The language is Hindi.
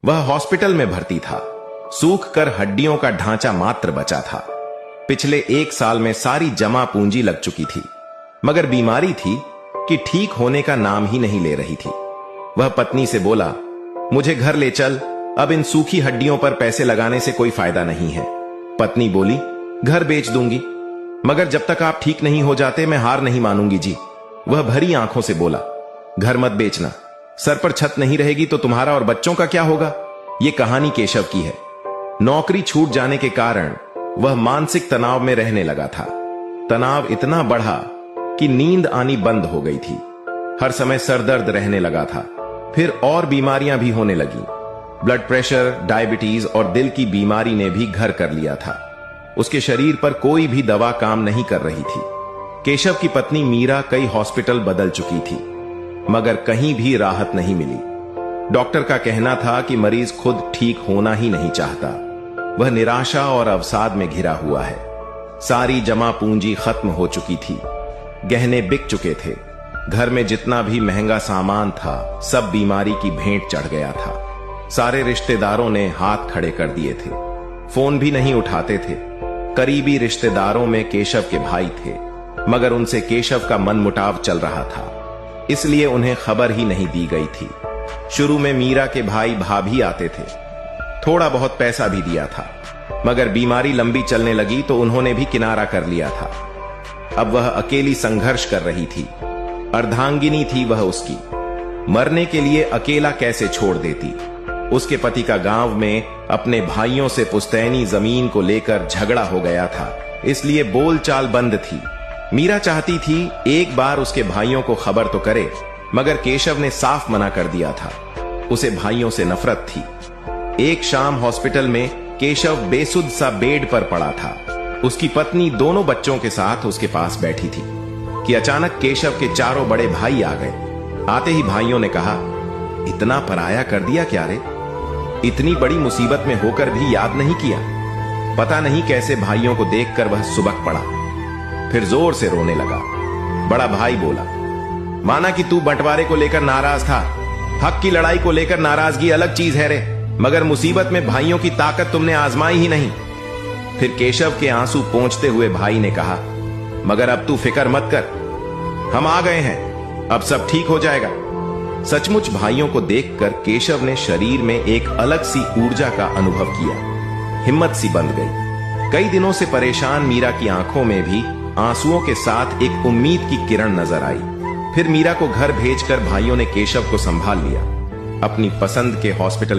वह हॉस्पिटल में भर्ती था। सूख कर हड्डियों का ढांचा मात्र बचा था। पिछले 1 साल में सारी जमा पूंजी लग चुकी थी, मगर बीमारी थी कि ठीक होने का नाम ही नहीं ले रही थी। वह पत्नी से बोला, मुझे घर ले चल, अब इन सूखी हड्डियों पर पैसे लगाने से कोई फायदा नहीं है। पत्नी बोली, घर बेच दूंगी, मगर जब तक आप ठीक नहीं हो जाते मैं हार नहीं मानूंगी जी। वह भरी आंखों से बोला, घर मत बेचना, सर पर छत नहीं रहेगी तो तुम्हारा और बच्चों का क्या होगा। यह कहानी केशव की है। नौकरी छूट जाने के कारण वह मानसिक तनाव में रहने लगा था। तनाव इतना बढ़ा कि नींद आनी बंद हो गई थी। हर समय सर दर्द रहने लगा था। फिर और बीमारियां भी होने लगी। ब्लड प्रेशर, डायबिटीज और दिल की बीमारी ने भी घर कर लिया था। उसके शरीर पर कोई भी दवा काम नहीं कर रही थी। केशव की पत्नी मीरा कई हॉस्पिटल बदल चुकी थी, मगर कहीं भी राहत नहीं मिली। डॉक्टर का कहना था कि मरीज खुद ठीक होना ही नहीं चाहता। वह निराशा और अवसाद में घिरा हुआ है। सारी जमा पूंजी खत्म हो चुकी थी। गहने बिक चुके थे। घर में जितना भी महंगा सामान था सब बीमारी की भेंट चढ़ गया था। सारे रिश्तेदारों ने हाथ खड़े कर दिए थे। फोन भी नहीं उठाते थे। करीबी रिश्तेदारों में केशव के भाई थे, मगर उनसे केशव का मनमुटाव चल रहा था, इसलिए उन्हें खबर ही नहीं दी गई थी। शुरू में मीरा के भाई भाभी आते थे, थोड़ा बहुत पैसा भी दिया था, मगर बीमारी लंबी चलने लगी तो उन्होंने भी किनारा कर लिया था। अब वह अकेली संघर्ष कर रही थी। अर्धांगिनी थी वह उसकी। मरने के लिए अकेला कैसे छोड़ देती। उसके पति का गांव में अपने भाइयों से पुश्तैनी जमीन को लेकर झगड़ा हो गया था, इसलिए बोलचाल बंद थी। मीरा चाहती थी एक बार उसके भाइयों को खबर तो करे, मगर केशव ने साफ मना कर दिया था। उसे भाइयों से नफरत थी। एक शाम हॉस्पिटल में केशव बेसुध सा बेड पर पड़ा था। उसकी पत्नी दोनों बच्चों के साथ उसके पास बैठी थी कि अचानक केशव के चारों बड़े भाई आ गए। आते ही भाइयों ने कहा, इतना पराया कर दिया क्या रे? इतनी बड़ी मुसीबत में होकर भी याद नहीं किया। पता नहीं कैसे भाइयों को देखकर वह सुबक पड़ा, फिर जोर से रोने लगा। बड़ा भाई बोला, माना कि तू बंटवारे को लेकर नाराज था, हक की लड़ाई को लेकर नाराजगी अलग चीज है रे, मगर मुसीबत में भाइयों की ताकत तुमने आजमाई ही नहीं। फिर केशव के आंसू पोंछते हुए भाई ने कहा, मगर अब तू फिक्र मत कर, हम आ गए हैं, अब सब ठीक हो जाएगा। सचमुच भाइयों को देखकर केशव ने शरीर में एक अलग सी ऊर्जा का अनुभव किया। हिम्मत सी बंध गई। कई दिनों से परेशान मीरा की आंखों में भी आंसुओं के साथ एक उम्मीद की किरण नजर आई। फिर मीरा को घर भेजकर भाइयों ने केशव को संभाल लिया। अपनी पसंद के हॉस्पिटल में